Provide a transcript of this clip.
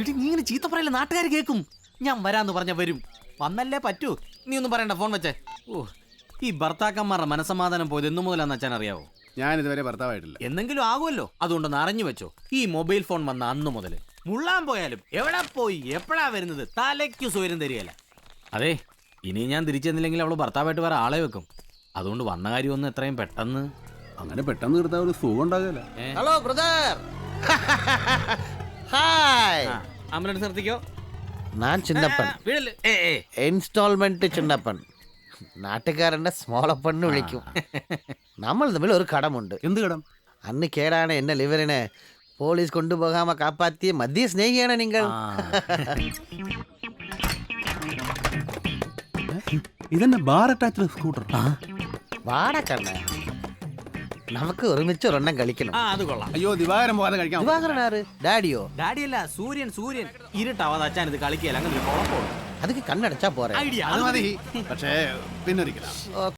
എടി നീ ഇങ്ങനെ ചീത്ത പറയല്ലേ, നാട്ടുകാർ കേൾക്കും. ഞാൻ വരാന്ന് പറഞ്ഞ വരും, വന്നല്ലേ പറ്റൂ. നീ ഒന്നും പറയണ്ട, ഫോൺ വെച്ചേ. ഓ, ഈ ഭർത്താക്കന്മാരുടെ മനസ്സമാധാനം പോയത് എന്നു മുതലാന്ന് അച്ഛൻ അറിയാവോ? ഞാൻ ഇതുവരെ ഭർത്താവായിട്ടില്ല. എന്തെങ്കിലും ആകുമല്ലോ, അതുകൊണ്ടൊന്ന് അറിഞ്ഞു വെച്ചോ. ഈ മൊബൈൽ ഫോൺ വന്ന അന്ന് മുതൽ മുള്ളാൻ പോയാലും എവിടെ പോയി എപ്പോഴാ വരുന്നത് തലയ്ക്ക് സ്വയം തരികയല്ല. അതെ, ഇനി ഞാൻ തിരിച്ചെന്നില്ലെങ്കിൽ അവള് ഭർത്താവായിട്ട് വേറെ ആളെ വെക്കും. അതുകൊണ്ട് വന്ന കാര്യം ഒന്ന് എത്രയും പെട്ടെന്ന്. അങ്ങനെ പെട്ടെന്ന് തീർത്താൽ ഒരു സുഖം ഉണ്ടാകില്ല. Hello brother. ഹായ്. അമ്മനോട് നിർത്തിക്കോ. ഞാൻ ചിന്നപ്പൻ, ഇൻസ്റ്റാൾമെന്റ് ചിന്നപ്പൻ. നാട്ടുകാരന്റെ സ്മോളപ്പൻ വിളിക്കും. നമ്മൾ തമ്മിൽ ഒരു കടമുണ്ട്. എന്ത് കടം? അന്ന് കേടാണ് എന്നെ ലിവറിനെ പോലീസ് കൊണ്ടുപോകാമ കാപ്പാത്തിയ മധ്യ സ്നേഹിയാണ് നിങ്ങൾ. ഇതെന്നെ ബാർ അറ്റാച്ച്ഡ് സ്കൂട്ടർ. വാടക്കണ്ണ, നമുക്ക് ഒരുമിച്ച് ഒരെണ്ണം കളിക്കണം. അത് കൊള്ളാം. അയ്യോ, ദിവാകരൻ പോകാതെ കഴിക്കാം. ദിവാകരനാറ്? ഡാഡിയോ? ഡാഡിയല്ല, സൂര്യൻ. സൂര്യൻ ഇരുട്ടാവാതെ അച്ഛൻ ഇത് കളിക്കുകയല്ല, അങ്ങനെ ഒരു കുഴപ്പമുള്ളൂ. അതൊക്കെ കണ്ണടച്ചാ പോരെ. ഐഡിയ അത് മതി, പക്ഷേ പിന്നൊരിക്കലാ.